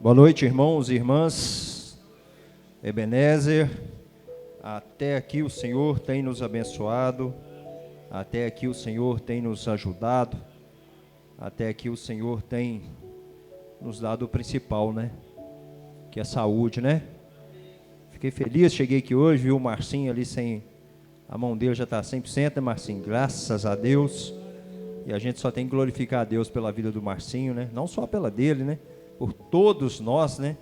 Boa noite, irmãos e irmãs. Ebenezer, até aqui o Senhor tem nos abençoado, até aqui o Senhor tem nos ajudado, até aqui o Senhor tem nos dado o principal, né? Que é saúde, né? Fiquei feliz, cheguei aqui hoje, vi o Marcinho ali sem... A mão dele já está 100%, né, Marcinho? Graças a Deus. E a gente só tem que glorificar a Deus pela vida do Marcinho, né? Não só pela dele, né? Por todos nós, né?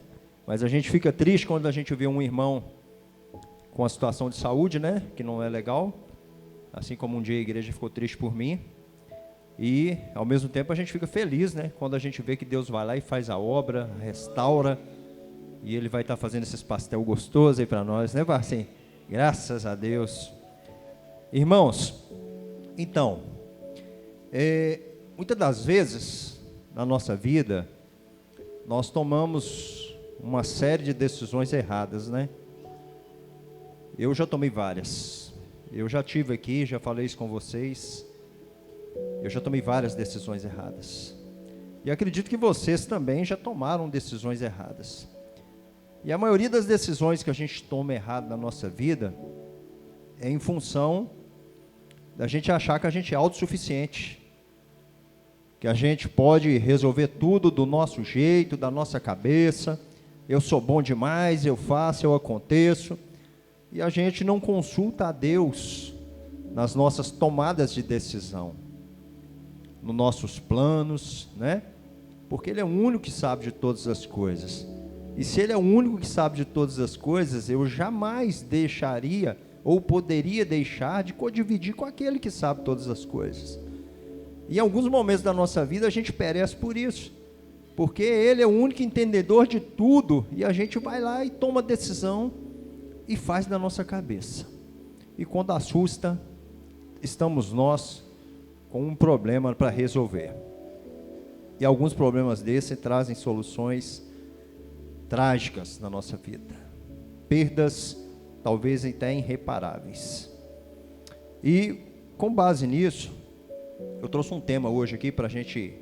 Mas a gente fica triste quando a gente vê um irmão com a situação de saúde, né? Que não é legal. Assim como um dia a igreja ficou triste por mim. E, ao mesmo tempo, a gente fica feliz, né? Quando a gente vê que Deus vai lá e faz a obra, restaura. E Ele vai estar fazendo esses pastel gostosos aí para nós, né, Marcinho? Graças a Deus. Irmãos, então, muitas das vezes, na nossa vida, nós tomamos uma série de decisões erradas, né? Eu já tomei várias. Eu já tive aqui, já falei isso com vocês. Eu já tomei várias decisões erradas. E acredito que vocês também já tomaram decisões erradas. E a maioria das decisões que a gente toma errado na nossa vida é em função da gente achar que a gente é autossuficiente, que a gente pode resolver tudo do nosso jeito, da nossa cabeça. Eu sou bom demais, eu faço, eu aconteço. E a gente não consulta a Deus nas nossas tomadas de decisão, nos nossos planos, né? Porque Ele é o único que sabe de todas as coisas. E se Ele é o único que sabe de todas as coisas, eu jamais deixaria ou poderia deixar de codividir com aquele que sabe todas as coisas. Em alguns momentos da nossa vida a gente perece por isso, porque Ele é o único entendedor de tudo, e a gente vai lá e toma decisão e faz da nossa cabeça. E quando assusta, estamos nós com um problema para resolver. E alguns problemas desses trazem soluções trágicas na nossa vida, perdas talvez até irreparáveis. E com base nisso, eu trouxe um tema hoje aqui para a gente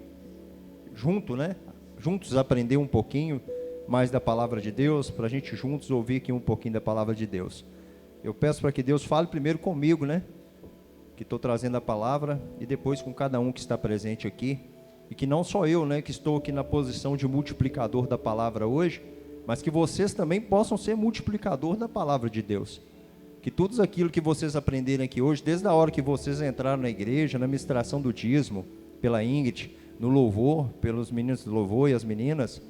juntos aprender um pouquinho mais da palavra de Deus, para a gente juntos ouvir aqui um pouquinho da palavra de Deus. Eu peço para que Deus fale primeiro comigo, né? Que estou trazendo a palavra, e depois com cada um que está presente aqui, e que não só eu, né, que estou aqui na posição de multiplicador da palavra hoje, mas que vocês também possam ser multiplicador da palavra de Deus. Que tudo aquilo que vocês aprenderem aqui hoje, desde a hora que vocês entraram na igreja, na ministração do dízimo, pela Ingrid, no louvor, pelos meninos do louvor e as meninas,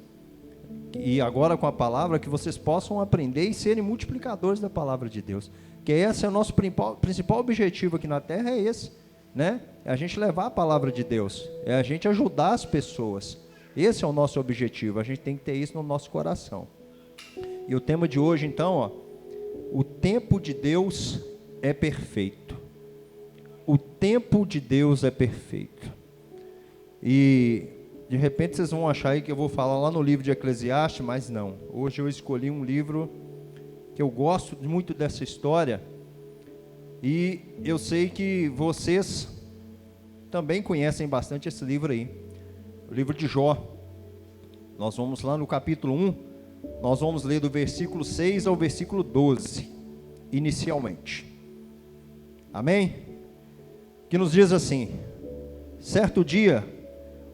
e agora com a palavra, que vocês possam aprender e serem multiplicadores da palavra de Deus. Que esse é o nosso principal objetivo aqui na terra, é esse, né? É a gente levar a palavra de Deus, é a gente ajudar as pessoas. Esse é o nosso objetivo, a gente tem que ter isso no nosso coração. E o tema de hoje, então, o tempo de Deus é perfeito. O tempo de Deus é perfeito. E, de repente, vocês vão achar aí que eu vou falar lá no livro de Eclesiastes, mas não. Hoje eu escolhi um livro que eu gosto muito dessa história. E eu sei que vocês também conhecem bastante esse livro aí. O livro de Jó. Nós vamos lá no capítulo 1, nós vamos ler do versículo 6 ao versículo 12, inicialmente. Amém? Que nos diz assim: certo dia,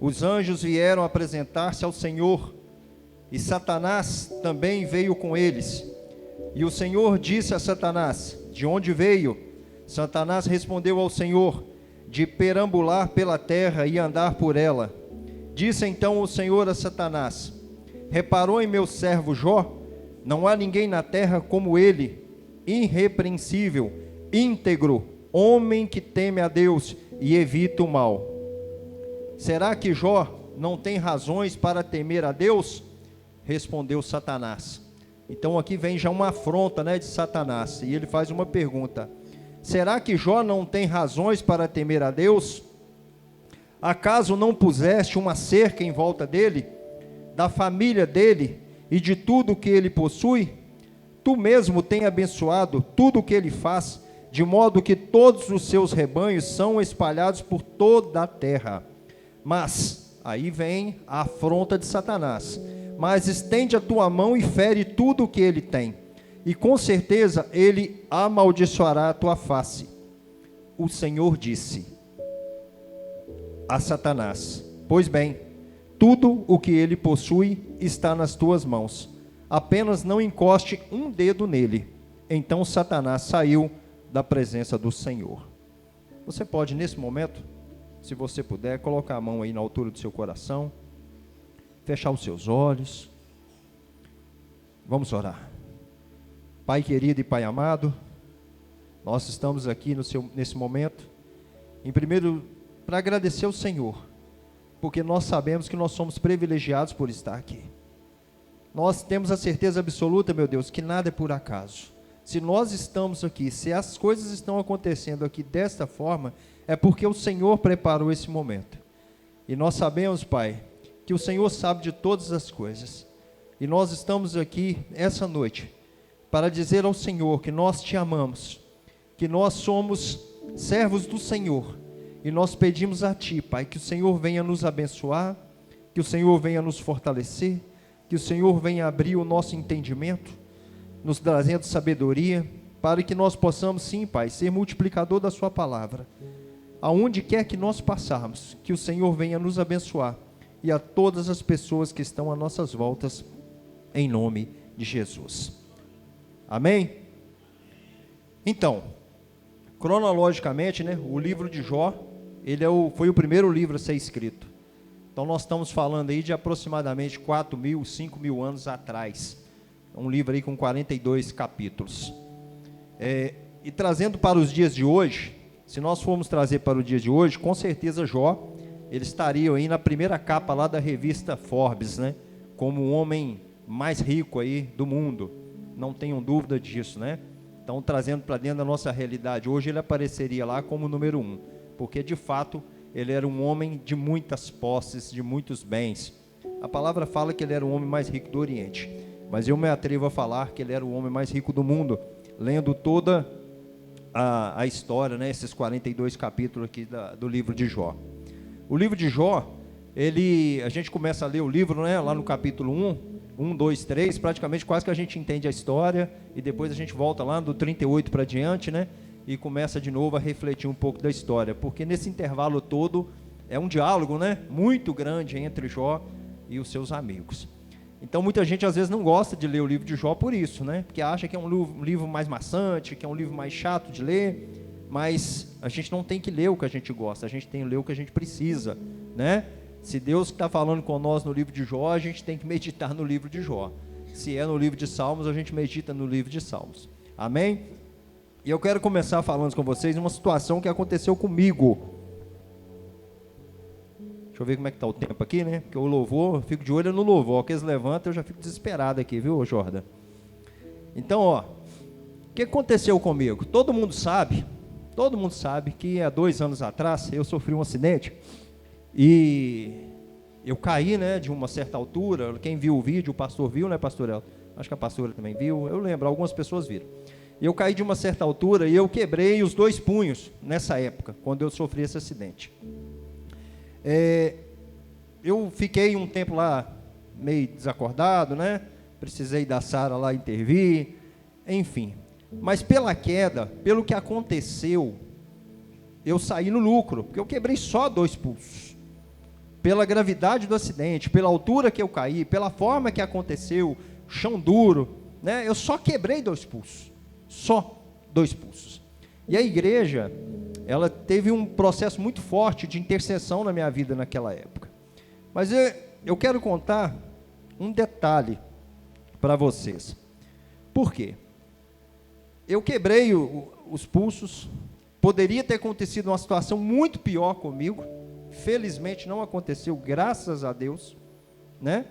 os anjos vieram apresentar-se ao Senhor, e Satanás também veio com eles. E o Senhor disse a Satanás: de onde veio? Satanás respondeu ao Senhor: de perambular pela terra e andar por ela. Disse então o Senhor a Satanás: reparou em meu servo Jó? Não há ninguém na terra como ele, irrepreensível, íntegro, homem que teme a Deus e evita o mal. Será que Jó não tem razões para temer a Deus? Respondeu Satanás. Então aqui vem já uma afronta, né, de Satanás, e ele faz uma pergunta: será que Jó não tem razões para temer a Deus? Acaso não puseste uma cerca em volta dele, da família dele e de tudo o que ele possui? Tu mesmo tem abençoado tudo o que ele faz, de modo que todos os seus rebanhos são espalhados por toda a terra. Mas, aí vem a afronta de Satanás: mas estende a tua mão e fere tudo o que ele tem, e com certeza ele amaldiçoará a tua face. O Senhor disse a Satanás: pois bem, tudo o que ele possui está nas tuas mãos, apenas não encoste um dedo nele. Então Satanás saiu da presença do Senhor. Você pode, nesse momento, se você puder, colocar a mão aí na altura do seu coração, fechar os seus olhos. Vamos orar. Pai querido e Pai amado, nós estamos aqui nesse momento, em primeiro, para agradecer ao Senhor, porque nós sabemos que nós somos privilegiados por estar aqui. Nós temos a certeza absoluta, meu Deus, que nada é por acaso. Se nós estamos aqui, se as coisas estão acontecendo aqui desta forma, é porque o Senhor preparou esse momento. E nós sabemos, Pai, que o Senhor sabe de todas as coisas. E nós estamos aqui essa noite para dizer ao Senhor que nós te amamos, que nós somos servos do Senhor. E nós pedimos a Ti, Pai, que o Senhor venha nos abençoar, que o Senhor venha nos fortalecer, que o Senhor venha abrir o nosso entendimento, nos trazendo sabedoria, para que nós possamos, sim, Pai, ser multiplicador da Sua palavra. Aonde quer que nós passarmos, que o Senhor venha nos abençoar, e a todas as pessoas que estão a nossas voltas, em nome de Jesus. Amém? Então, cronologicamente, né, o livro de Jó, foi o primeiro livro a ser escrito. Então nós estamos falando aí de aproximadamente 4.000, 5.000 anos atrás. Um livro aí com 42 capítulos. E trazendo para os dias de hoje, se nós formos trazer para o dia de hoje, com certeza Jó, ele estaria aí na primeira capa lá da revista Forbes, né? Como o homem mais rico aí do mundo. Não tenham dúvida disso, né? Então, trazendo para dentro da nossa realidade, hoje ele apareceria lá como número 1, porque de fato ele era um homem de muitas posses, de muitos bens. A palavra fala que ele era o homem mais rico do Oriente, mas eu me atrevo a falar que ele era o homem mais rico do mundo, lendo toda a história, né, esses 42 capítulos aqui do livro de Jó. O livro de Jó, a gente começa a ler o livro, né, lá no capítulo 1, 2, 3, praticamente quase que a gente entende a história, e depois a gente volta lá do 38 para diante, né, e começa de novo a refletir um pouco da história, porque nesse intervalo todo é um diálogo, né, muito grande entre Jó e os seus amigos. Então muita gente às vezes não gosta de ler o livro de Jó por isso, né, porque acha que é um livro mais maçante, que é um livro mais chato de ler, mas a gente não tem que ler o que a gente gosta, a gente tem que ler o que a gente precisa, né? Se Deus está falando com nós no livro de Jó, a gente tem que meditar no livro de Jó. Se é no livro de Salmos, a gente medita no livro de Salmos. Amém? E eu quero começar falando com vocês uma situação que aconteceu comigo. Deixa eu ver como é que está o tempo aqui, né? Porque o louvor, eu fico de olho no louvor. Que eles levantam, eu já fico desesperado aqui, viu, Jordan? Então, o que aconteceu comigo? Todo mundo sabe que há 2 anos atrás eu sofri um acidente e eu caí, né, de uma certa altura. Quem viu o vídeo, o pastor viu, né, pastor El? Acho que a pastora também viu, eu lembro, algumas pessoas viram. E eu caí de uma certa altura e eu quebrei os 2 punhos nessa época, quando eu sofri esse acidente. Eu fiquei um tempo lá meio desacordado, né? Precisei da Sara lá intervir, enfim. Mas pela queda, pelo que aconteceu, eu saí no lucro, porque eu quebrei só 2 pulsos. Pela gravidade do acidente, pela altura que eu caí, pela forma que aconteceu, chão duro, né? Eu só quebrei 2 pulsos. Só 2 pulsos. E a igreja, ela teve um processo muito forte de intercessão na minha vida naquela época. Mas eu quero contar um detalhe para vocês. Por quê? Eu quebrei os pulsos, poderia ter acontecido uma situação muito pior comigo, felizmente não aconteceu, graças a Deus, né?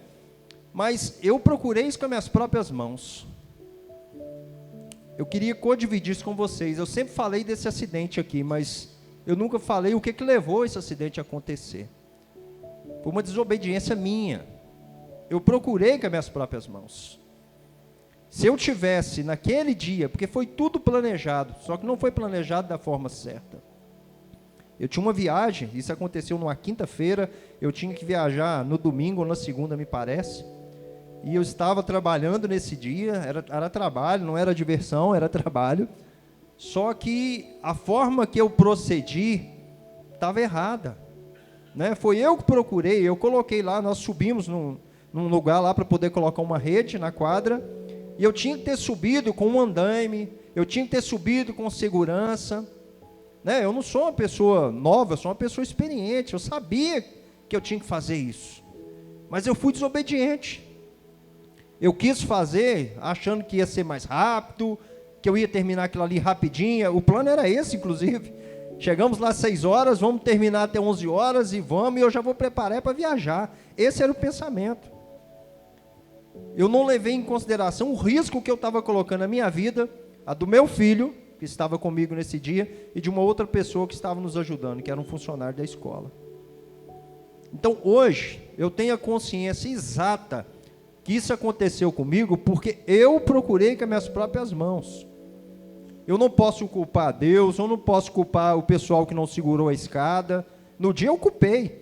Mas eu procurei isso com as minhas próprias mãos. Eu queria codividir isso com vocês. Eu sempre falei desse acidente aqui, mas eu nunca falei o que levou esse acidente a acontecer. Foi uma desobediência minha. Eu procurei com as minhas próprias mãos. Se eu tivesse naquele dia, porque foi tudo planejado, só que não foi planejado da forma certa. Eu tinha uma viagem, isso aconteceu numa quinta-feira, eu tinha que viajar no domingo ou na segunda, me parece. e eu estava trabalhando nesse dia, era trabalho, não era diversão, era trabalho. Só que a forma que eu procedi estava errada, né? Foi eu que procurei, eu coloquei lá, nós subimos num lugar lá para poder colocar uma rede na quadra, e eu tinha que ter subido com um andaime, eu tinha que ter subido com segurança, né? Eu não sou uma pessoa nova, eu sou uma pessoa experiente, eu sabia que eu tinha que fazer isso, mas eu fui desobediente. Eu quis fazer achando que ia ser mais rápido, que eu ia terminar aquilo ali rapidinho. O plano era esse, inclusive. Chegamos lá às 6 horas, vamos terminar até 11 horas e eu já vou preparar para viajar. Esse era o pensamento. Eu não levei em consideração o risco que eu estava colocando na minha vida, a do meu filho, que estava comigo nesse dia, e de uma outra pessoa que estava nos ajudando, que era um funcionário da escola. Então, hoje, eu tenho a consciência exata que isso aconteceu comigo porque eu procurei com as minhas próprias mãos. Eu não posso culpar Deus, eu não posso culpar o pessoal que não segurou a escada. No dia eu culpei,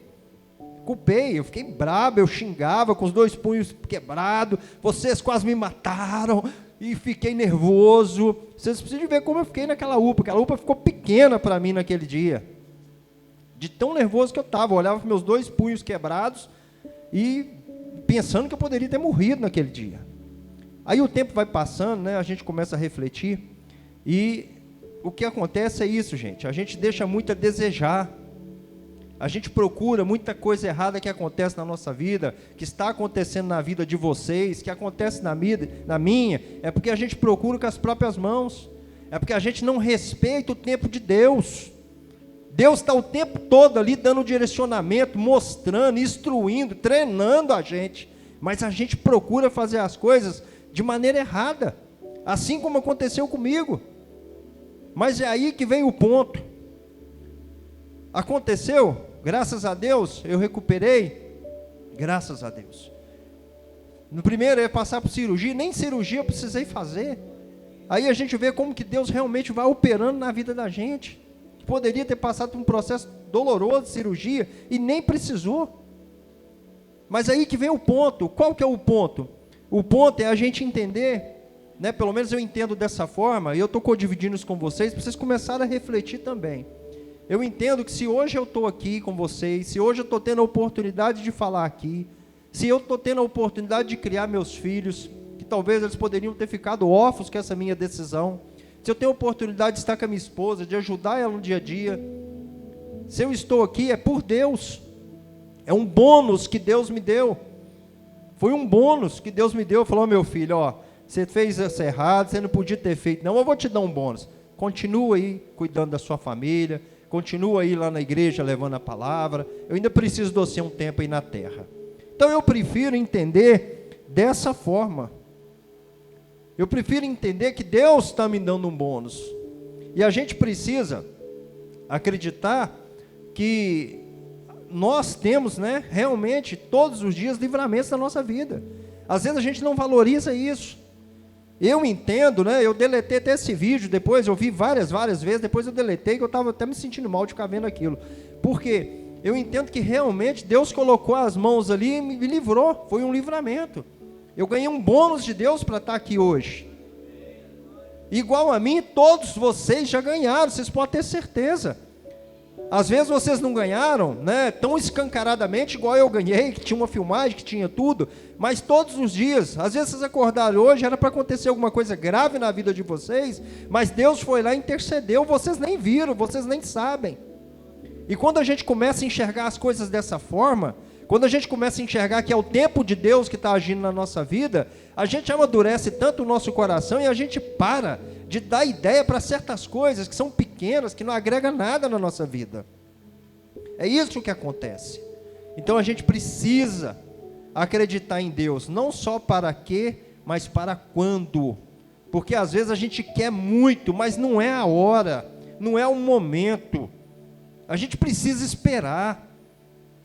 eu fiquei bravo, eu xingava com os 2 punhos quebrados, vocês quase me mataram, e fiquei nervoso. Vocês precisam ver como eu fiquei naquela UPA, aquela UPA ficou pequena para mim naquele dia, de tão nervoso que eu estava. Eu olhava para meus 2 punhos quebrados, e pensando que eu poderia ter morrido naquele dia. Aí o tempo vai passando, né? A gente começa a refletir, e o que acontece é isso, gente, a gente deixa muito a desejar, a gente procura muita coisa errada que acontece na nossa vida, que está acontecendo na vida de vocês, que acontece na minha, é porque a gente procura com as próprias mãos, é porque a gente não respeita o tempo de Deus. Deus está o tempo todo ali dando direcionamento, mostrando, instruindo, treinando a gente, mas a gente procura fazer as coisas de maneira errada, assim como aconteceu comigo. Mas é aí que vem o ponto. Aconteceu, graças a Deus, eu recuperei, graças a Deus. No primeiro é passar por cirurgia, nem cirurgia eu precisei fazer. Aí a gente vê como que Deus realmente vai operando na vida da gente. Poderia ter passado por um processo doloroso de cirurgia e nem precisou. Mas aí que vem o ponto. Qual que é o ponto? O ponto é a gente entender, né? Pelo menos eu entendo dessa forma, e eu estou codividindo isso com vocês, para vocês começarem a refletir também. Eu entendo que se hoje eu estou aqui com vocês, se hoje eu estou tendo a oportunidade de falar aqui, se eu estou tendo a oportunidade de criar meus filhos, que talvez eles poderiam ter ficado órfãos com essa minha decisão, se eu tenho a oportunidade de estar com a minha esposa, de ajudar ela no dia a dia, se eu estou aqui é por Deus, é um bônus que Deus me deu, foi um bônus que Deus me deu. Falou: meu filho, ó, você fez isso errado, você não podia ter feito, não, eu vou te dar um bônus, continua aí cuidando da sua família, continua aí lá na igreja levando a palavra, eu ainda preciso de você um tempo aí na terra. Então eu prefiro entender dessa forma, eu prefiro entender que Deus está me dando um bônus, e a gente precisa acreditar que nós temos, né, realmente todos os dias livramentos na nossa vida. Às vezes a gente não valoriza isso. Eu entendo, né, eu deletei até esse vídeo, depois eu vi várias vezes, depois eu deletei, que eu estava até me sentindo mal de ficar vendo aquilo, porque eu entendo que realmente Deus colocou as mãos ali e me livrou, foi um livramento. Eu ganhei um bônus de Deus para estar aqui hoje. Igual a mim, todos vocês já ganharam, vocês podem ter certeza. Às vezes vocês não ganharam, né, tão escancaradamente igual eu ganhei, que tinha uma filmagem, que tinha tudo, mas todos os dias, às vezes vocês acordaram hoje, era para acontecer alguma coisa grave na vida de vocês, mas Deus foi lá e intercedeu, vocês nem viram, vocês nem sabem. E quando a gente começa a enxergar as coisas dessa forma, quando a gente começa a enxergar que é o tempo de Deus que está agindo na nossa vida, a gente amadurece tanto o nosso coração e a gente para de dar ideia para certas coisas que são pequenas, que não agregam nada na nossa vida. É isso que acontece. Então a gente precisa acreditar em Deus, não só para quê, mas para quando. Porque às vezes a gente quer muito, mas não é a hora, não é o momento. A gente precisa esperar.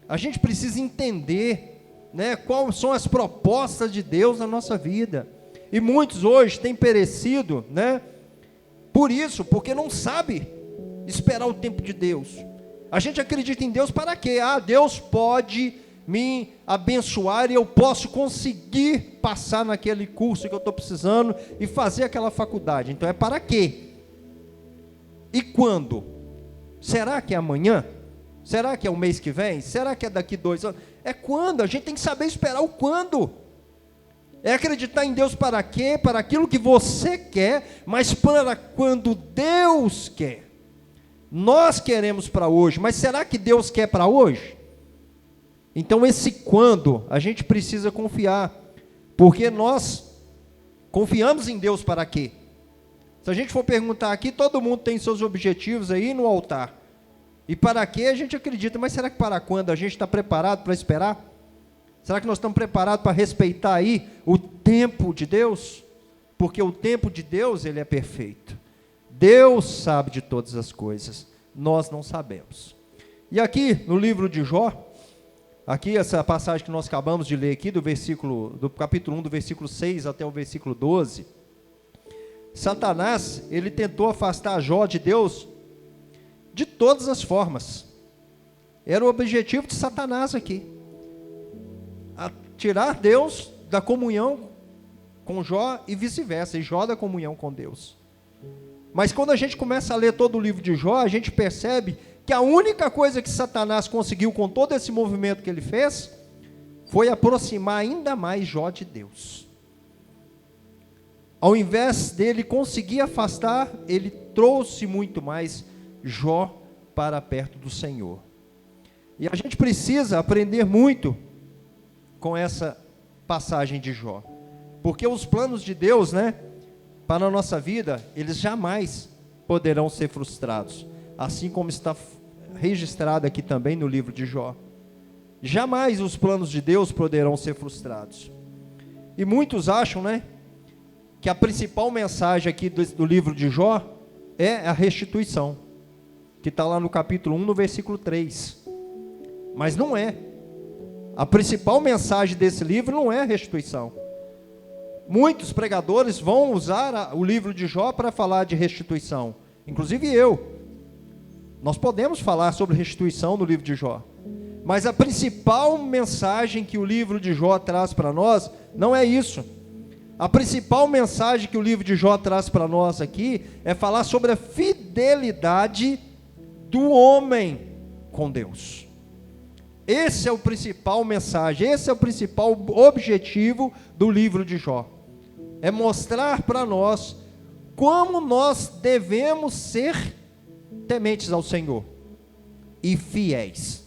A gente precisa entender, né, quais são as propostas de Deus na nossa vida. E muitos hoje têm perecido, né, por isso, porque não sabe esperar o tempo de Deus. A gente acredita em Deus para quê? Deus pode me abençoar e eu posso conseguir passar naquele curso que eu estou precisando e fazer aquela faculdade. Então é para quê? E quando? Será que é amanhã? Será que é o mês que vem? Será que é daqui 2 anos? É quando? A gente tem que saber esperar o quando. É acreditar em Deus para quê? Para aquilo que você quer, mas para quando Deus quer. Nós queremos para hoje, mas será que Deus quer para hoje? Então esse quando, a gente precisa confiar, porque nós confiamos em Deus para quê? Se a gente for perguntar aqui, todo mundo tem seus objetivos aí no altar. E para quê a gente acredita, mas será que para quando? A gente está preparado para esperar? Será que nós estamos preparados para respeitar aí o tempo de Deus? Porque o tempo de Deus, ele é perfeito. Deus sabe de todas as coisas, nós não sabemos. E aqui no livro de Jó, aqui essa passagem que nós acabamos de ler aqui, do capítulo 1, do versículo 6 até o versículo 12, Satanás, ele tentou afastar Jó de Deus de todas as formas. Era o objetivo de Satanás aqui. Tirar Deus da comunhão com Jó e vice-versa, e Jó da comunhão com Deus. Mas quando a gente começa a ler todo o livro de Jó, a gente percebe que a única coisa que Satanás conseguiu com todo esse movimento que ele fez, foi aproximar ainda mais Jó de Deus. Ao invés dele conseguir afastar, ele trouxe muito mais Jó para perto do Senhor. E a gente precisa aprender muito com essa passagem de Jó, porque os planos de Deus, para a nossa vida, eles jamais poderão ser frustrados, assim como está registrado aqui também no livro de Jó. Jamais os planos de Deus poderão ser frustrados. E muitos acham, que a principal mensagem aqui do livro de Jó é a restituição, que está lá no capítulo 1, no versículo 3. Mas não é. A principal mensagem desse livro não é a restituição. Muitos pregadores vão usar o livro de Jó para falar de restituição, inclusive eu. Nós podemos falar sobre restituição no livro de Jó, mas a principal mensagem que o livro de Jó traz para nós não é isso. A principal mensagem que o livro de Jó traz para nós aqui é falar sobre a fidelidade do homem com Deus. Esse é o principal mensagem, esse é o principal objetivo do livro de Jó. É mostrar para nós como nós devemos ser tementes ao Senhor e fiéis,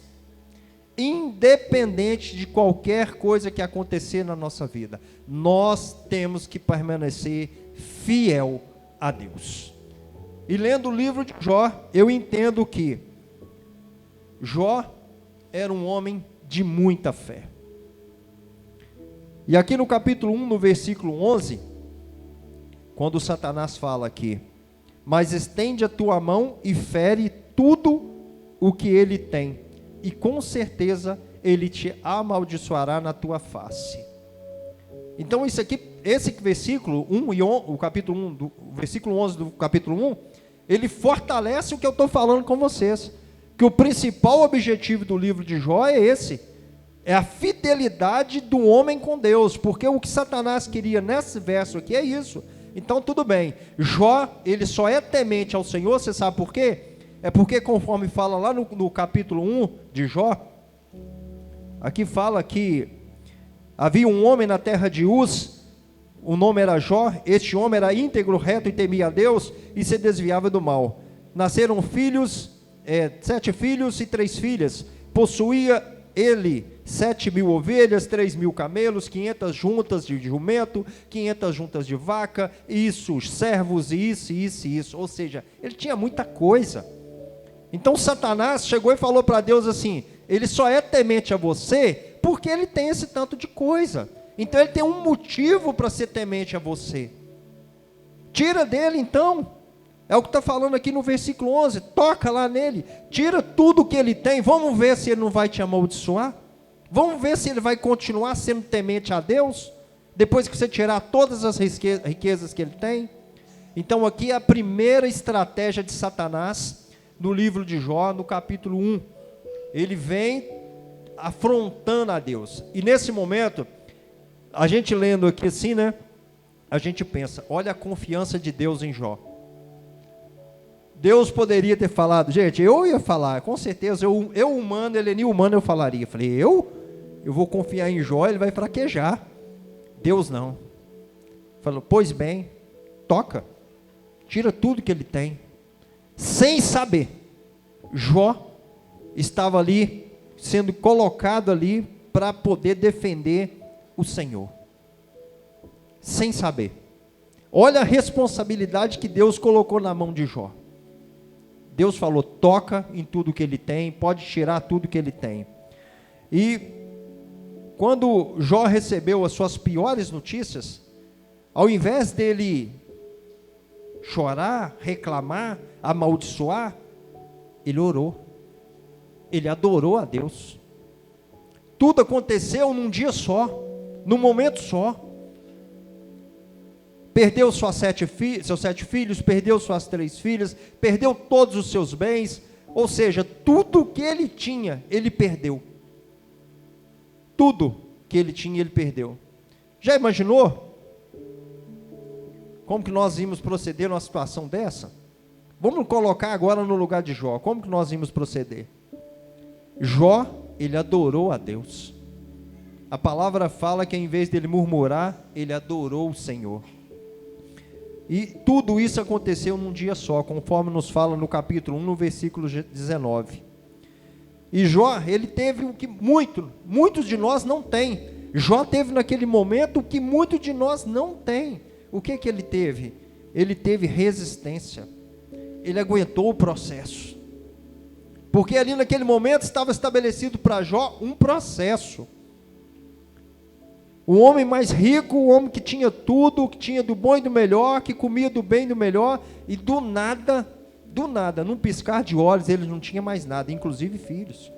independente de qualquer coisa que acontecer na nossa vida. Nós temos que permanecer fiel a Deus. E lendo o livro de Jó, eu entendo que Jó era um homem de muita fé. E aqui no capítulo 1, no versículo 11, quando Satanás fala aqui: mas estende a tua mão e fere tudo o que ele tem, e com certeza ele te amaldiçoará na tua face. Então isso aqui, esse versículo 1 e o capítulo 1, do versículo 11 do capítulo 1, ele fortalece o que eu estou falando com vocês, que o principal objetivo do livro de Jó é esse, é a fidelidade do homem com Deus, porque o que Satanás queria nesse verso aqui é isso. Então tudo bem, Jó, ele só é temente ao Senhor, você sabe por quê? É porque conforme fala lá no capítulo 1 de Jó, aqui fala que havia um homem na terra de Uz, o nome era Jó, este homem era íntegro, reto e temia a Deus, e se desviava do mal. Nasceram filhos, 7 filhos e 3 filhas, possuía ele 7.000 ovelhas, 3.000 camelos, 500 juntas de jumento, 500 juntas de vaca, isso, servos, e isso, ou seja, ele tinha muita coisa. Então Satanás chegou e falou para Deus assim: ele só é temente a você porque ele tem esse tanto de coisa, então ele tem um motivo para ser temente a você. Tira dele então, é o que está falando aqui no versículo 11, toca lá nele, tira tudo que ele tem, vamos ver se ele não vai te amaldiçoar, vamos ver se ele vai continuar sendo temente a Deus, depois que você tirar todas as riquezas que ele tem. Então aqui é a primeira estratégia de Satanás, no livro de Jó, no capítulo 1, ele vem afrontando a Deus. E nesse momento, a gente lendo aqui assim, né? A gente pensa, olha a confiança de Deus em Jó. Deus poderia ter falado, gente, eu ia falar, com certeza, eu humano, Eleni humano, eu falaria. Falei, eu vou confiar em Jó, ele vai fraquejar. Deus não. Falou, pois bem, toca, tira tudo que ele tem. Sem saber, Jó estava ali, sendo colocado ali, para poder defender o Senhor. Sem saber. Olha a responsabilidade que Deus colocou na mão de Jó. Deus falou, toca em tudo que ele tem, pode tirar tudo que ele tem. E quando Jó recebeu as suas piores notícias, ao invés dele chorar, reclamar, amaldiçoar, ele orou, ele adorou a Deus. Tudo aconteceu num dia só, num momento só. Perdeu seus 7 filhos, perdeu suas 3 filhas, perdeu todos os seus bens, ou seja, tudo que ele tinha, ele perdeu. Tudo que ele tinha, ele perdeu. Já imaginou? Como que nós íamos proceder numa situação dessa? Vamos colocar agora no lugar de Jó, como que nós íamos proceder? Jó, ele adorou a Deus. A palavra fala que em vez dele murmurar, ele adorou o Senhor. E tudo isso aconteceu num dia só, conforme nos fala no capítulo 1, no versículo 19. E Jó, ele teve o que muitos de nós não têm. Jó teve naquele momento o que muitos de nós não têm. O que ele teve? Ele teve resistência. Ele aguentou o processo. Porque ali naquele momento estava estabelecido para Jó um processo. O homem mais rico, o homem que tinha tudo, que tinha do bom e do melhor, que comia do bem e do melhor, e do nada, num piscar de olhos, ele não tinha mais nada, inclusive filhos.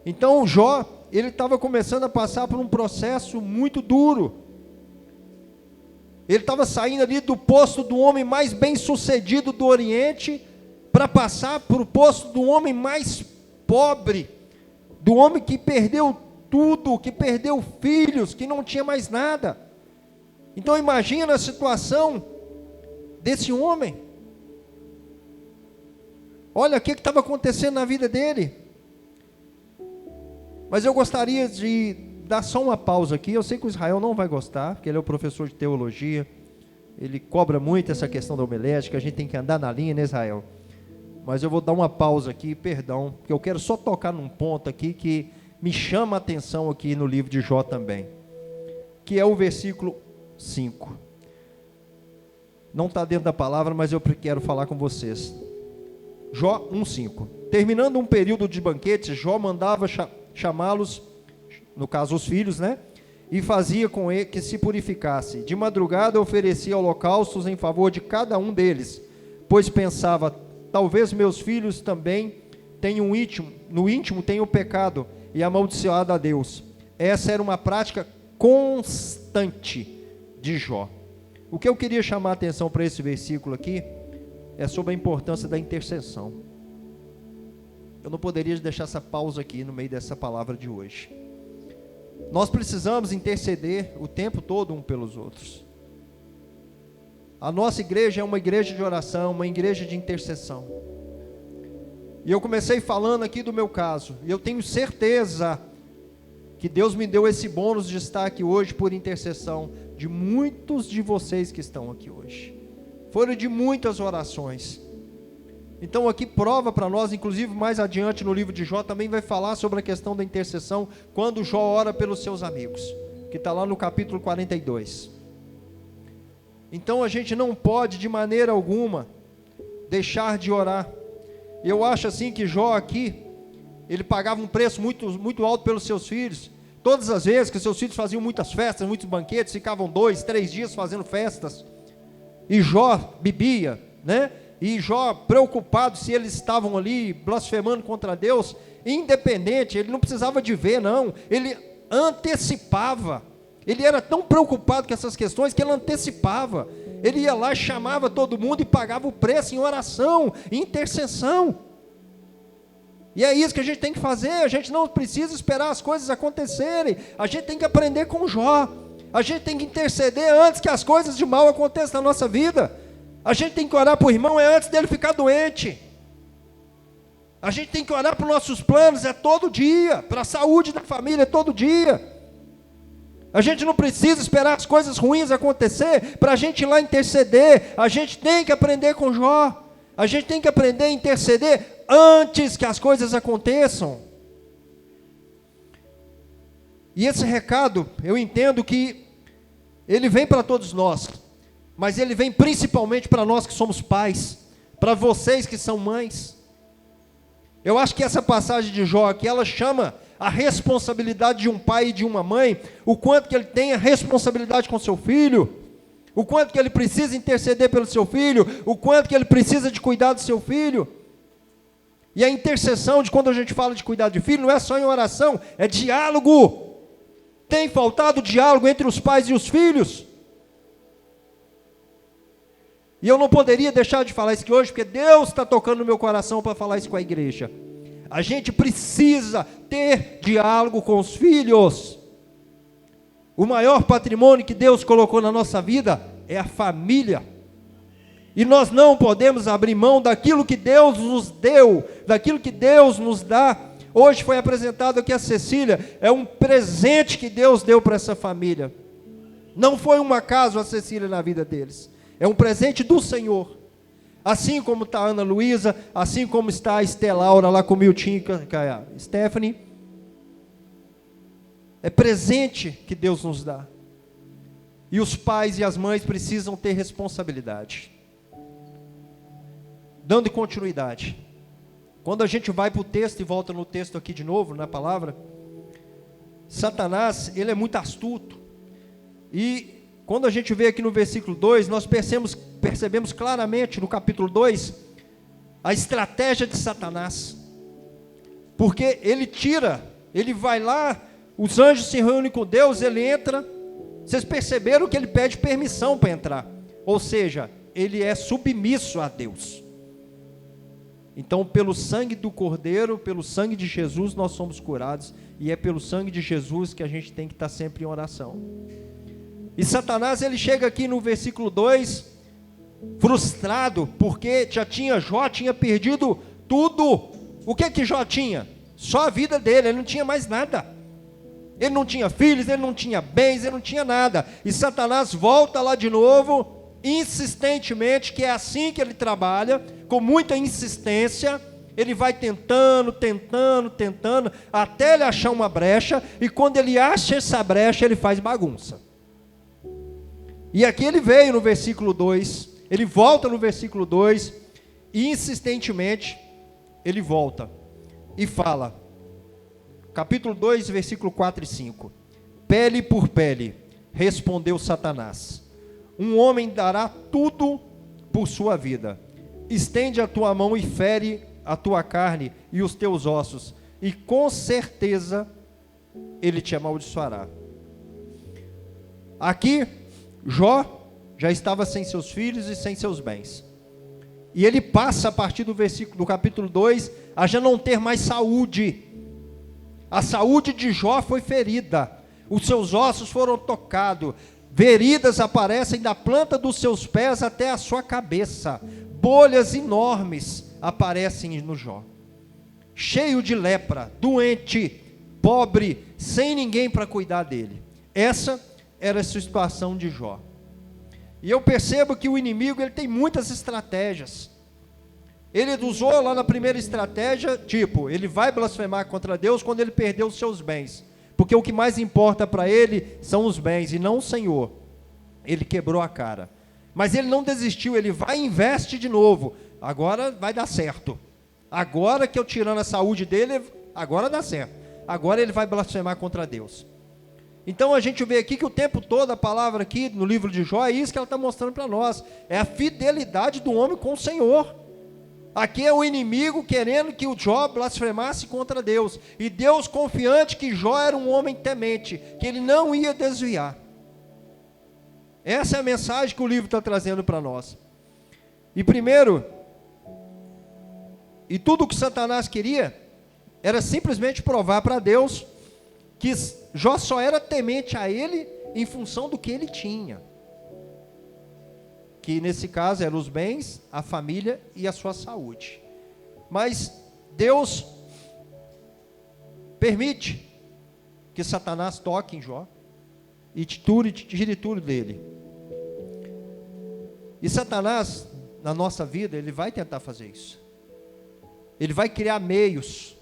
Então Jó, ele estava começando a passar por um processo muito duro. Ele estava saindo ali do posto do homem mais bem sucedido do Oriente, para passar para o posto do homem mais pobre, do homem que perdeu tudo, que perdeu filhos, que não tinha mais nada. Então imagina a situação desse homem. Olha o que estava acontecendo na vida dele. Mas eu gostaria de dar só uma pausa aqui. Eu sei que o Israel não vai gostar, porque ele é o professor de teologia, ele cobra muito essa questão da homilética, a gente tem que andar na linha, né, Israel? Mas eu vou dar uma pausa aqui, perdão, porque eu quero só tocar num ponto aqui que me chama a atenção aqui no livro de Jó também, que é o versículo 5. Não está dentro da palavra, mas eu quero falar com vocês. Jó 1:5. Terminando um período de banquetes, Jó mandava chamá-los, no caso os filhos, né? E fazia com ele que se purificasse. De madrugada oferecia holocaustos em favor de cada um deles, pois pensava, talvez meus filhos também tenham no íntimo tenham pecado e amaldiçoado a Deus. Essa era uma prática constante de Jó. O que eu queria chamar a atenção para esse versículo aqui é sobre a importância da intercessão. Eu não poderia deixar essa pausa aqui no meio dessa palavra de hoje. Nós precisamos interceder o tempo todo um pelos outros. A nossa igreja é uma igreja de oração, uma igreja de intercessão. E eu comecei falando aqui do meu caso, e eu tenho certeza que Deus me deu esse bônus de estar aqui hoje por intercessão de muitos de vocês que estão aqui hoje. Foram de muitas orações. Então aqui prova para nós, inclusive mais adiante no livro de Jó, também vai falar sobre a questão da intercessão, quando Jó ora pelos seus amigos, que está lá no capítulo 42. Então a gente não pode de maneira alguma deixar de orar. Eu acho assim que Jó aqui, ele pagava um preço muito alto pelos seus filhos. Todas as vezes que seus filhos faziam muitas festas, muitos banquetes, ficavam 2, 3 dias fazendo festas, e Jó bebia, né? E Jó preocupado se eles estavam ali blasfemando contra Deus, independente, ele não precisava de ver não, ele antecipava. Ele era tão preocupado com essas questões que ele antecipava. Ele ia lá, chamava todo mundo e pagava o preço em oração, em intercessão. E é isso que a gente tem que fazer. A gente não precisa esperar as coisas acontecerem. A gente tem que aprender com Jó. A gente tem que interceder antes que as coisas de mal aconteçam na nossa vida. A gente tem que orar para o irmão antes dele ficar doente. A gente tem que orar para os nossos planos todo dia. Para a saúde da família todo dia. A gente não precisa esperar as coisas ruins acontecer para a gente ir lá interceder. A gente tem que aprender com Jó. A gente tem que aprender a interceder antes que as coisas aconteçam. E esse recado, eu entendo que ele vem para todos nós, mas ele vem principalmente para nós que somos pais, para vocês que são mães. Eu acho que essa passagem de Jó aqui, ela chama a responsabilidade de um pai e de uma mãe, o quanto que ele tem a responsabilidade com seu filho, o quanto que ele precisa interceder pelo seu filho, o quanto que ele precisa de cuidar do seu filho. E a intercessão, de quando a gente fala de cuidar de filho, não é só em oração, é diálogo. Tem faltado diálogo entre os pais e os filhos. E eu não poderia deixar de falar isso aqui hoje, porque Deus está tocando no meu coração para falar isso com a igreja. A gente precisa ter diálogo com os filhos. O maior patrimônio que Deus colocou na nossa vida é a família. E nós não podemos abrir mão daquilo que Deus nos deu, daquilo que Deus nos dá. Hoje foi apresentado aqui a Cecília, é um presente que Deus deu para essa família. Não foi um acaso a Cecília na vida deles. É um presente do Senhor. Assim como está a Ana Luísa, assim como está a Estelaura lá com o Miltinho e a Stephanie. É presente que Deus nos dá. E os pais e as mães precisam ter responsabilidade. Dando continuidade. Quando a gente vai para o texto e volta no texto aqui de novo, na palavra, Satanás, ele é muito astuto. E quando a gente vê aqui no versículo 2, nós percebemos claramente no capítulo 2, a estratégia de Satanás. Porque ele vai lá, os anjos se reúnem com Deus, ele entra. Vocês perceberam que ele pede permissão para entrar. Ou seja, ele é submisso a Deus. Então, pelo sangue do Cordeiro, pelo sangue de Jesus, nós somos curados. E é pelo sangue de Jesus que a gente tem que estar sempre em oração. E Satanás, ele chega aqui no versículo 2, frustrado, porque Jó tinha perdido tudo. O que Jó tinha? Só a vida dele, ele não tinha mais nada. Ele não tinha filhos, ele não tinha bens, ele não tinha nada. E Satanás volta lá de novo, insistentemente, que é assim que ele trabalha, com muita insistência. Ele vai tentando, até ele achar uma brecha, e quando ele acha essa brecha, ele faz bagunça. E aqui ele veio no versículo 2, ele volta no versículo 2, e insistentemente, ele volta, e fala, capítulo 2, versículo 4 e 5, pele por pele, respondeu Satanás, um homem dará tudo por sua vida, estende a tua mão e fere a tua carne e os teus ossos, e com certeza ele te amaldiçoará. Aqui, Jó já estava sem seus filhos e sem seus bens, e ele passa a partir do capítulo 2, a já não ter mais saúde. A saúde de Jó foi ferida, os seus ossos foram tocados, feridas aparecem da planta dos seus pés até a sua cabeça, bolhas enormes aparecem no Jó, cheio de lepra, doente, pobre, sem ninguém para cuidar dele. Essa era a situação de Jó. E eu percebo que o inimigo, ele tem muitas estratégias. Ele usou lá na primeira estratégia, tipo, ele vai blasfemar contra Deus quando ele perdeu os seus bens, porque o que mais importa para ele são os bens e não o Senhor. Ele quebrou a cara, mas ele não desistiu, ele vai e investe de novo. Agora vai dar certo, agora que eu tirando a saúde dele, agora dá certo, agora ele vai blasfemar contra Deus. Então a gente vê aqui que o tempo todo a palavra aqui no livro de Jó é isso que ela está mostrando para nós, é a fidelidade do homem com o Senhor. Aqui é o inimigo querendo que o Jó blasfemasse contra Deus, e Deus confiante que Jó era um homem temente, que ele não ia desviar. Essa é a mensagem que o livro está trazendo para nós. E primeiro, e tudo que Satanás queria era simplesmente provar para Deus que Jó só era temente a ele em função do que ele tinha. Que nesse caso eram os bens, a família e a sua saúde. Mas Deus permite que Satanás toque em Jó e tire tudo dele. E Satanás, na nossa vida, ele vai tentar fazer isso. Ele vai criar meios,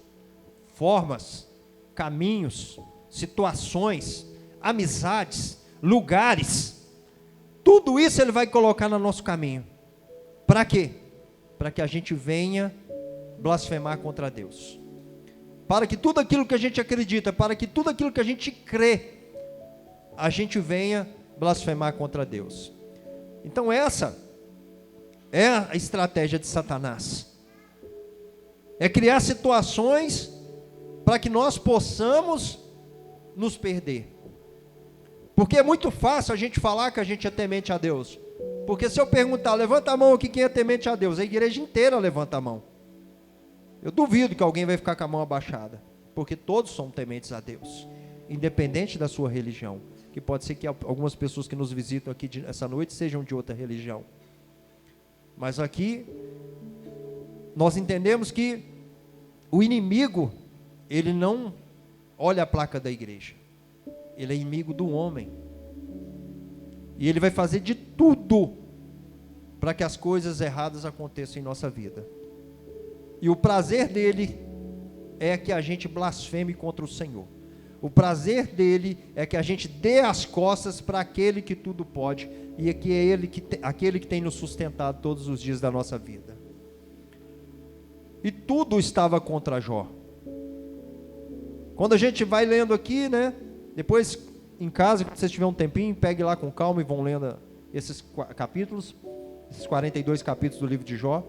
formas, caminhos, situações, amizades, lugares. Tudo isso ele vai colocar no nosso caminho. Para quê? Para que a gente venha blasfemar contra Deus. Para que tudo aquilo que a gente acredita, para que tudo aquilo que a gente crê, a gente venha blasfemar contra Deus. Então essa é a estratégia de Satanás. É criar situações para que nós possamos nos perder. Porque é muito fácil a gente falar que a gente é temente a Deus. Porque se eu perguntar, levanta a mão aqui quem é temente a Deus, a igreja inteira levanta a mão. Eu duvido que alguém vai ficar com a mão abaixada. Porque todos são tementes a Deus, independente da sua religião. Que pode ser que algumas pessoas que nos visitam aqui essa noite sejam de outra religião. Mas aqui, nós entendemos que o inimigo, ele não olha a placa da igreja. Ele é inimigo do homem. E ele vai fazer de tudo para que as coisas erradas aconteçam em nossa vida. E o prazer dele é que a gente blasfeme contra o Senhor. O prazer dele é que a gente dê as costas para aquele que tudo pode e que é ele aquele que tem nos sustentado todos os dias da nossa vida. E tudo estava contra Jó. Quando a gente vai lendo aqui, né? Depois em casa, quando vocês tiverem um tempinho, pegue lá com calma e vão lendo esses capítulos, esses 42 capítulos do livro de Jó.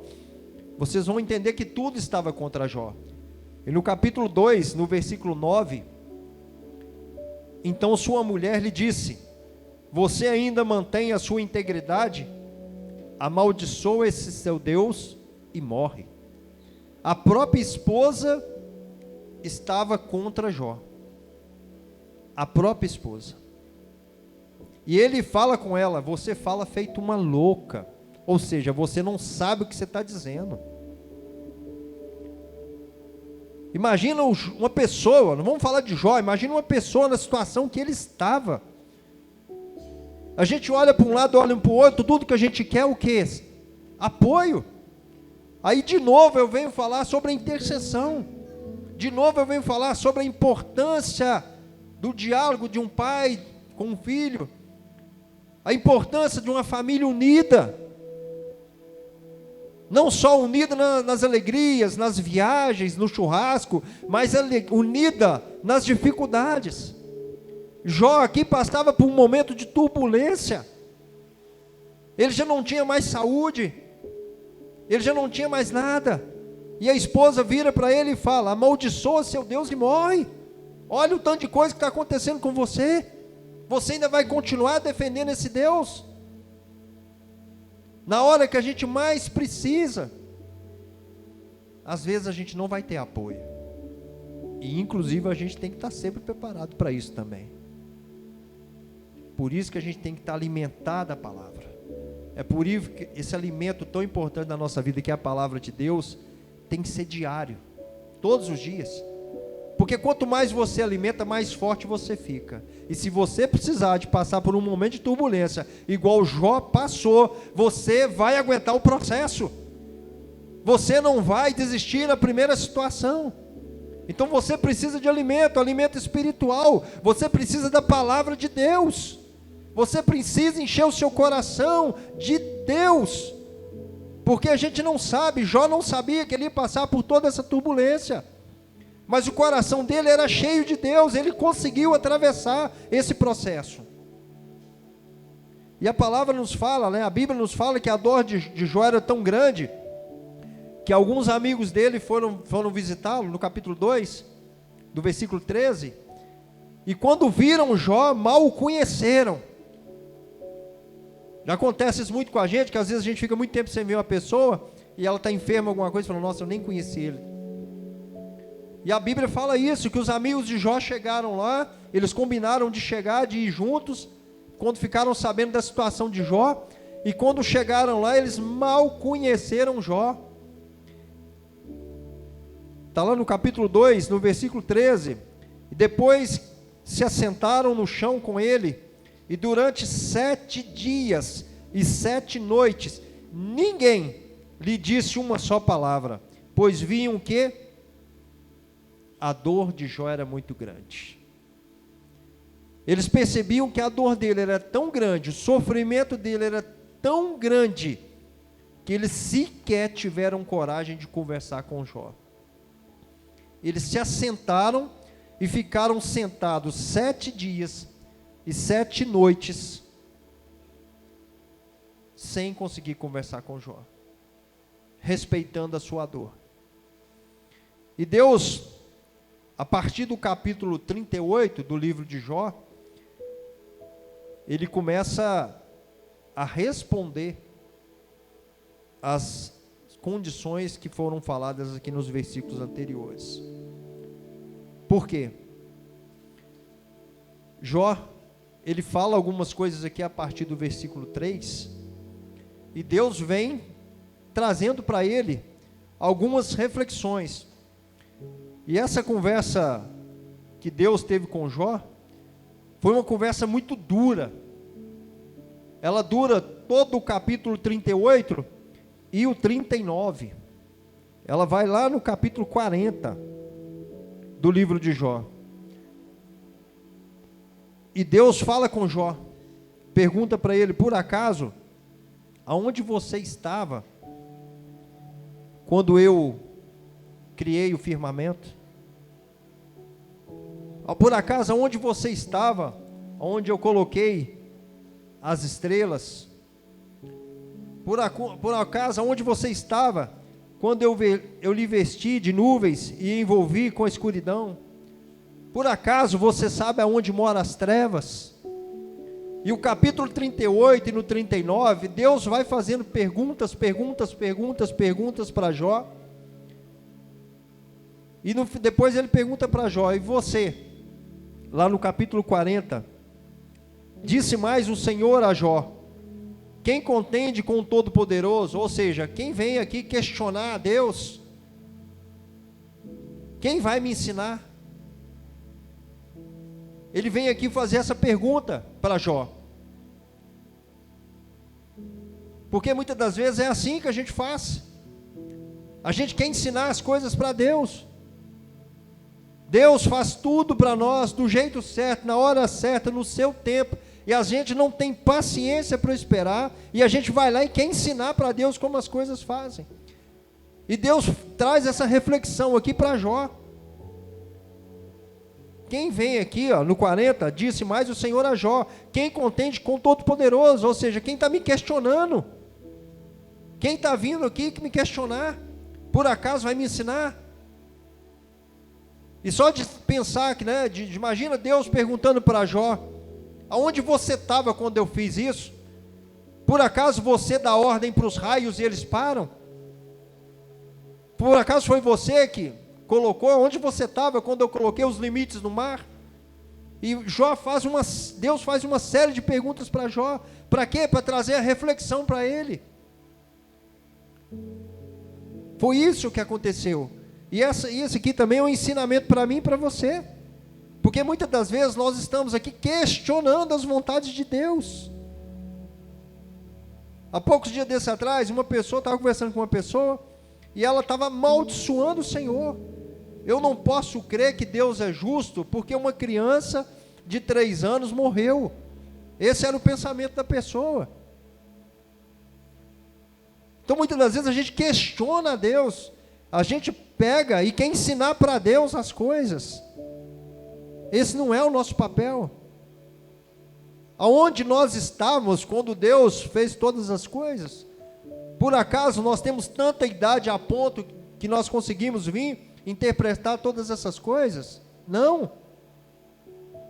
Vocês vão entender que tudo estava contra Jó. E no capítulo 2, no versículo 9, então sua mulher lhe disse: você ainda mantém a sua integridade? Amaldiçoa esse seu Deus e morre. A própria esposa estava contra Jó. A própria esposa. E ele fala com ela: você fala feito uma louca. Ou seja, você não sabe o que você está dizendo. Imagina uma pessoa, não vamos falar de Jó, imagina uma pessoa na situação que ele estava. A gente olha para um lado, olha para o outro, tudo que a gente quer é o quê? Apoio. Aí de novo eu venho falar sobre a intercessão. De novo eu venho falar sobre a importância do diálogo de um pai com um filho. A importância de uma família unida. Não só unida nas alegrias, nas viagens, no churrasco, mas unida nas dificuldades. Jó aqui passava por um momento de turbulência. Ele já não tinha mais saúde. Ele já não tinha mais nada. E a esposa vira para ele e fala: amaldiçoa seu Deus e morre. Olha o tanto de coisa que está acontecendo com você. Você ainda vai continuar defendendo esse Deus? Na hora que a gente mais precisa, às vezes a gente não vai ter apoio. E inclusive a gente tem que estar sempre preparado para isso também. Por isso que a gente tem que estar alimentado da palavra. É por isso que esse alimento tão importante na nossa vida, que é a palavra de Deus, tem que ser diário, todos os dias. Porque quanto mais você alimenta, mais forte você fica. E se você precisar de passar por um momento de turbulência, igual Jó passou, você vai aguentar o processo. Você não vai desistir na primeira situação. Então você precisa de alimento, alimento espiritual. Você precisa da palavra de Deus. Você precisa encher o seu coração de Deus. Porque a gente não sabe, Jó não sabia que ele ia passar por toda essa turbulência. Mas o coração dele era cheio de Deus, ele conseguiu atravessar esse processo. E a palavra nos fala, né, a Bíblia nos fala que a dor de Jó era tão grande, que alguns amigos dele foram visitá-lo, no capítulo 2, do versículo 13, e quando viram Jó, mal o conheceram. Já acontece isso muito com a gente, que às vezes a gente fica muito tempo sem ver uma pessoa, e ela está enferma alguma coisa, e fala: nossa, eu nem conheci ele. E a Bíblia fala isso, que os amigos de Jó chegaram lá, eles combinaram de chegar, de ir juntos, quando ficaram sabendo da situação de Jó, e quando chegaram lá, eles mal conheceram Jó. Está lá no capítulo 2, no versículo 13, e depois se assentaram no chão com ele, e durante 7 dias e 7 noites, ninguém lhe disse uma só palavra, pois viam que a dor de Jó era muito grande. Eles percebiam que a dor dele era tão grande, o sofrimento dele era tão grande, que eles sequer tiveram coragem de conversar com Jó. Eles se assentaram e ficaram sentados 7 dias e 7 noites, sem conseguir conversar com Jó, respeitando a sua dor. E Deus, a partir do capítulo 38 do livro de Jó, ele começa a responder as condições que foram faladas aqui nos versículos anteriores. Por quê? Jó, ele fala algumas coisas aqui a partir do versículo 3, e Deus vem trazendo para ele algumas reflexões. E essa conversa que Deus teve com Jó foi uma conversa muito dura. Ela dura todo o capítulo 38 e o 39. Ela vai lá no capítulo 40 do livro de Jó. E Deus fala com Jó, pergunta para ele: por acaso, aonde você estava quando eu criei o firmamento? Por acaso, aonde você estava, onde eu coloquei as estrelas? Por acaso, aonde você estava quando eu lhe vesti de nuvens e envolvi com a escuridão? Por acaso você sabe aonde moram as trevas? E o capítulo 38 e no 39, Deus vai fazendo perguntas para Jó. E depois ele pergunta para Jó: e você? Lá no capítulo 40, disse mais o Senhor a Jó: quem contende com o Todo-Poderoso, ou seja, quem vem aqui questionar a Deus, quem vai me ensinar? Ele vem aqui fazer essa pergunta para Jó, porque muitas das vezes é assim que a gente faz. A gente quer ensinar as coisas para Deus. Deus faz tudo para nós do jeito certo, na hora certa, no seu tempo, e a gente não tem paciência para esperar, e a gente vai lá e quer ensinar para Deus como as coisas fazem. E Deus traz essa reflexão aqui para Jó. Quem vem aqui, no 40, disse mais o Senhor a Jó: quem contende com o Todo-Poderoso, ou seja, quem está me questionando, quem está vindo aqui me questionar, por acaso vai me ensinar? E só de pensar que, imagina Deus perguntando para Jó: aonde você estava quando eu fiz isso? Por acaso você dá ordem para os raios e eles param? Por acaso foi você que colocou? Onde você estava quando eu coloquei os limites no mar? E Deus faz uma série de perguntas para Jó. Para quê? Para trazer a reflexão para ele. Foi isso que aconteceu. E esse aqui também é um ensinamento para mim e para você. Porque muitas das vezes nós estamos aqui questionando as vontades de Deus. Há poucos dias desses atrás, estava conversando com uma pessoa, e ela estava amaldiçoando o Senhor. Eu não posso crer que Deus é justo, porque uma criança de 3 anos morreu. Esse era o pensamento da pessoa. Então muitas das vezes a gente questiona a Deus, a gente pega e quer ensinar para Deus as coisas. Esse não é o nosso papel. Aonde nós estávamos quando Deus fez todas as coisas? Por acaso nós temos tanta idade a ponto que nós conseguimos vir interpretar todas essas coisas? Não.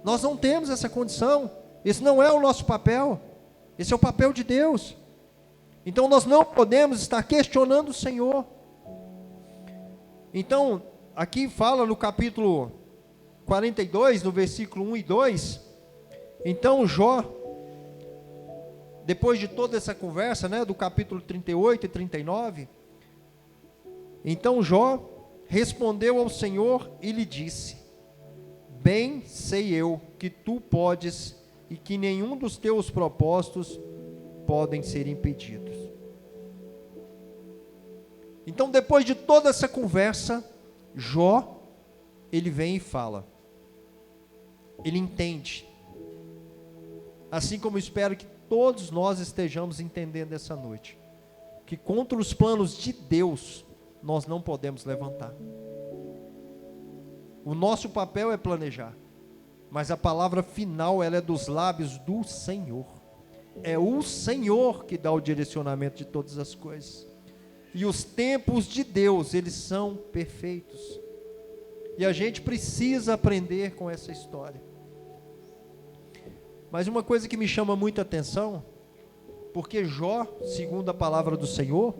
Nós não temos essa condição. Esse não é o nosso papel. Esse é o papel de Deus. Então nós não podemos estar questionando o Senhor. Então, aqui fala no capítulo 42, no versículo 1 e 2, então Jó, depois de toda essa conversa, né, do capítulo 38 e 39, então Jó respondeu ao Senhor e lhe disse: bem sei eu que tu podes e que nenhum dos teus propósitos podem ser impedidos. Então, depois de toda essa conversa, Jó, ele vem e fala. Ele entende. Assim como eu espero que todos nós estejamos entendendo essa noite, que contra os planos de Deus, nós não podemos levantar. O nosso papel é planejar, mas a palavra final, ela é dos lábios do Senhor. É o Senhor que dá o direcionamento de todas as coisas. E os tempos de Deus, eles são perfeitos. E a gente precisa aprender com essa história. Mas uma coisa que me chama muita atenção, porque Jó, segundo a palavra do Senhor,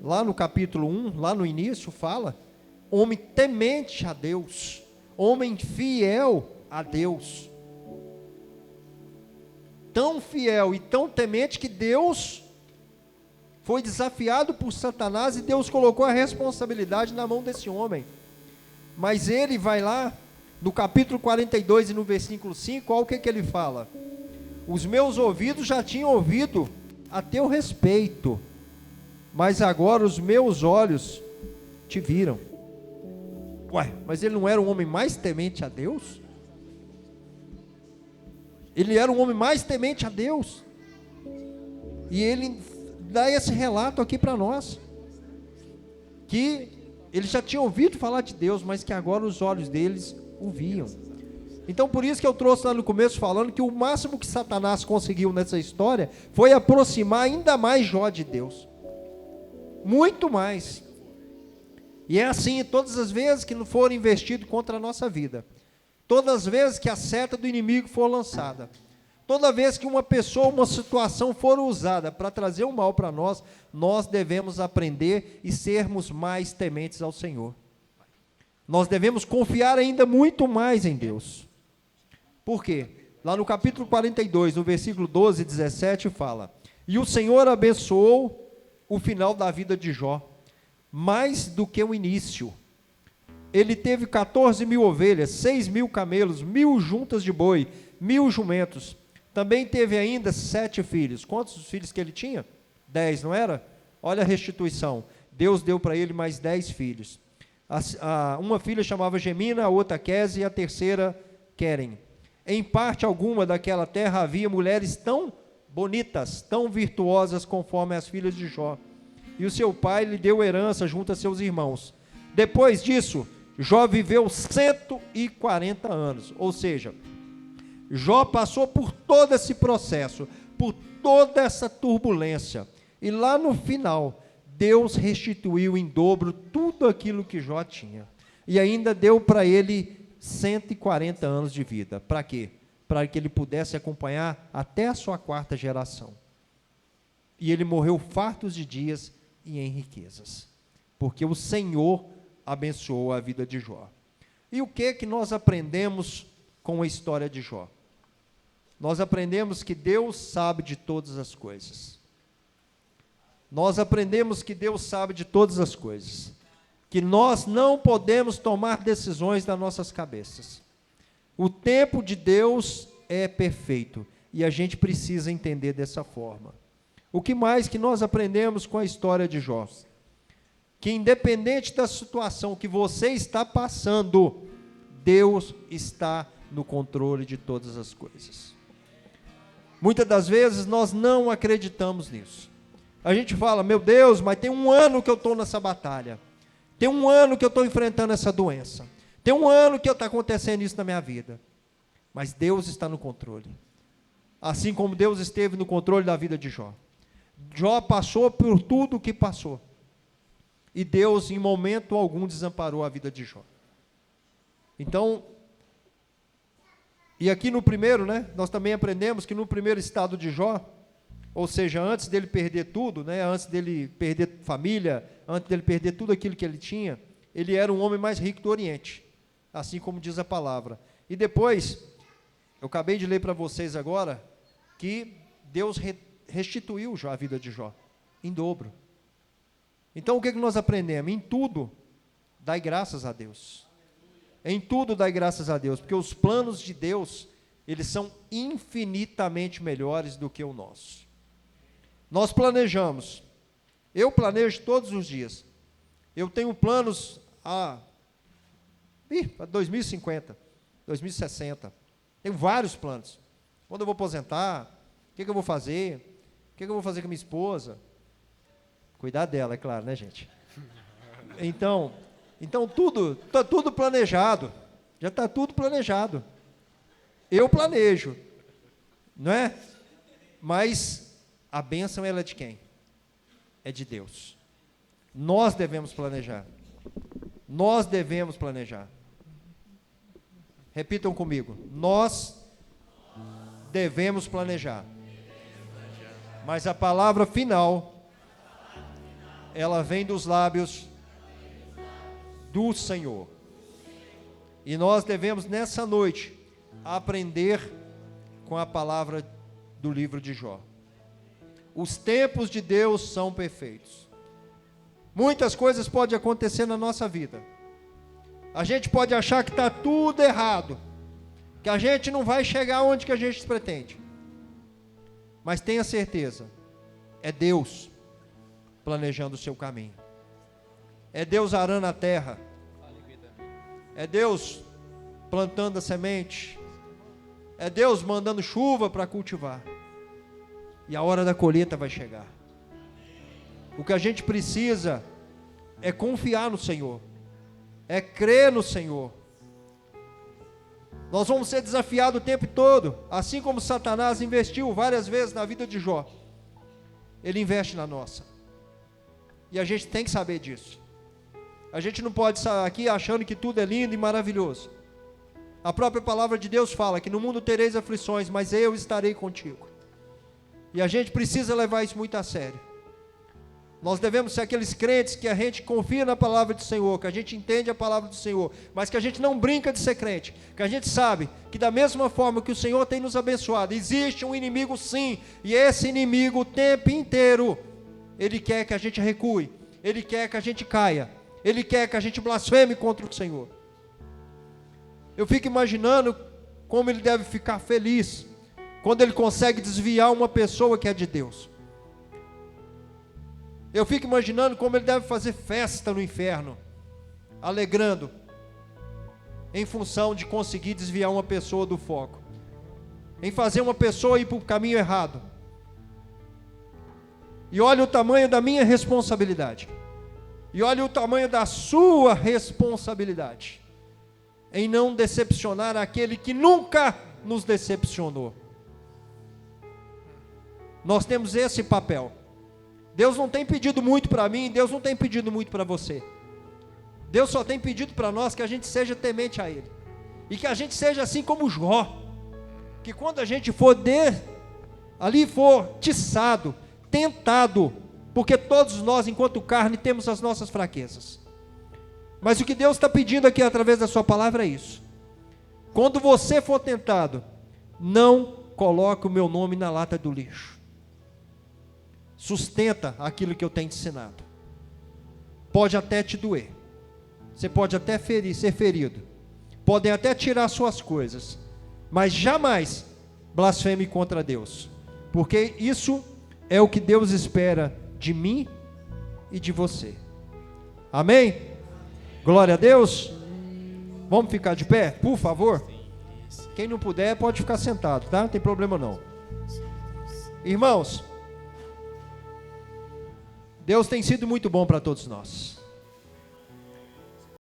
lá no capítulo 1, lá no início, fala: homem temente a Deus, homem fiel a Deus. Tão fiel e tão temente que Deus foi desafiado por Satanás e Deus colocou a responsabilidade na mão desse homem. Mas ele vai lá, no capítulo 42 e no versículo 5, olha o que ele fala: os meus ouvidos já tinham ouvido a teu respeito, mas agora os meus olhos te viram. Ué, mas ele não era o homem mais temente a Deus? Ele era um homem mais temente a Deus. E ele dá esse relato aqui para nós, que ele já tinha ouvido falar de Deus, mas que agora os olhos deles o viam. Então por isso que eu trouxe lá no começo falando que o máximo que Satanás conseguiu nessa história foi aproximar ainda mais Jó de Deus. Muito mais. E é assim todas as vezes que não for investido contra a nossa vida. Todas as vezes que a seta do inimigo for lançada, toda vez que uma pessoa, uma situação for usada para trazer o mal para nós, nós devemos aprender e sermos mais tementes ao Senhor. Nós devemos confiar ainda muito mais em Deus. Por quê? Lá no capítulo 42, no versículo 12 e 17 fala: e o Senhor abençoou o final da vida de Jó, mais do que o início. Ele teve 14.000 ovelhas, 6.000 camelos, 1.000 juntas de boi, 1.000 jumentos. Também teve ainda 7 filhos. Quantos filhos que ele tinha? 10, não era? Olha a restituição. Deus deu para ele mais 10 filhos. Uma filha chamava Gemina, a outra Quese e a terceira Querem. Em parte alguma daquela terra havia mulheres tão bonitas, tão virtuosas conforme as filhas de Jó. E o seu pai lhe deu herança junto a seus irmãos. Depois disso, Jó viveu 140 anos, ou seja, Jó passou por todo esse processo, por toda essa turbulência, e lá no final, Deus restituiu em dobro tudo aquilo que Jó tinha, e ainda deu para ele 140 anos de vida. Para quê? Para que ele pudesse acompanhar até a sua 4ª geração. E ele morreu fartos de dias e em riquezas, porque o Senhor abençoou a vida de Jó. E o que nós aprendemos com a história de Jó? Nós aprendemos que Deus sabe de todas as coisas. Nós aprendemos que Deus sabe de todas as coisas. Que nós não podemos tomar decisões nas nossas cabeças. O tempo de Deus é perfeito e a gente precisa entender dessa forma. O que mais que nós aprendemos com a história de Jó? Que independente da situação que você está passando, Deus está no controle de todas as coisas. Muitas das vezes nós não acreditamos nisso. A gente fala: meu Deus, mas tem um ano que eu estou nessa batalha. Tem um ano que eu estou enfrentando essa doença. Tem um ano que está acontecendo isso na minha vida. Mas Deus está no controle. Assim como Deus esteve no controle da vida de Jó. Jó passou por tudo o que passou. E Deus, em momento algum, desamparou a vida de Jó. Então, e aqui no primeiro, nós também aprendemos que no primeiro estado de Jó, ou seja, antes dele perder tudo, antes dele perder família, antes dele perder tudo aquilo que ele tinha, ele era um homem mais rico do Oriente, assim como diz a palavra. E depois, eu acabei de ler para vocês agora, que Deus restituiu a vida de Jó, em dobro. Então o que nós aprendemos? Em tudo, dai graças a Deus. Em tudo dai graças a Deus, porque os planos de Deus, eles são infinitamente melhores do que o nosso. Nós planejamos, eu planejo todos os dias, eu tenho planos para 2050, 2060, tenho vários planos. Quando eu vou aposentar, o que eu vou fazer, o que eu vou fazer com a minha esposa, cuidar dela, é claro, né, gente? Então tudo, está tudo planejado, já está tudo planejado. Eu planejo, não é? Mas a bênção, ela é de quem? É de Deus. Nós devemos planejar. Nós devemos planejar. Repitam comigo. Nós devemos planejar. Mas a palavra final, ela vem dos lábios do Senhor. E nós devemos, nessa noite, aprender com a palavra do livro de Jó. Os tempos de Deus são perfeitos. Muitas coisas podem acontecer na nossa vida. A gente pode achar que está tudo errado, que a gente não vai chegar onde que a gente pretende. Mas tenha certeza, é Deus planejando o seu caminho. É Deus arando a terra. É Deus plantando a semente. É Deus mandando chuva para cultivar. E a hora da colheita vai chegar. O que a gente precisa é confiar no Senhor. É crer no Senhor. Nós vamos ser desafiados o tempo todo. Assim como Satanás investiu várias vezes na vida de Jó, ele investe na nossa. E a gente tem que saber disso. A gente não pode sair aqui achando que tudo é lindo e maravilhoso. A própria palavra de Deus fala que no mundo tereis aflições, mas eu estarei contigo. E a gente precisa levar isso muito a sério. Nós devemos ser aqueles crentes que a gente confia na palavra do Senhor, que a gente entende a palavra do Senhor, mas que a gente não brinca de ser crente, que a gente sabe que da mesma forma que o Senhor tem nos abençoado, existe um inimigo sim, e esse inimigo o tempo inteiro, ele quer que a gente recue, ele quer que a gente caia, ele quer que a gente blasfeme contra o Senhor. Eu fico imaginando como ele deve ficar feliz quando ele consegue desviar uma pessoa que é de Deus. Eu fico imaginando como ele deve fazer festa no inferno, alegrando, em função de conseguir desviar uma pessoa do foco, em fazer uma pessoa ir para o caminho errado. E olha o tamanho da minha responsabilidade, e olha o tamanho da sua responsabilidade, em não decepcionar aquele que nunca nos decepcionou. Nós temos esse papel. Deus não tem pedido muito para mim, Deus não tem pedido muito para você. Deus só tem pedido para nós que a gente seja temente a Ele. E que a gente seja assim como Jó. Que quando a gente for ali for tiçado, tentado, porque todos nós, enquanto carne, temos as nossas fraquezas. Mas o que Deus está pedindo aqui através da sua palavra é isso. Quando você for tentado, não coloque o meu nome na lata do lixo. Sustenta aquilo que eu tenho te ensinado. Pode até te doer. Você pode até ser ferido. Podem até tirar suas coisas. Mas jamais blasfeme contra Deus. Porque isso é o que Deus espera de mim e de você. Amém? Glória a Deus. Vamos ficar de pé, por favor? Quem não puder pode ficar sentado, tá? Não tem problema não. Irmãos, Deus tem sido muito bom para todos nós.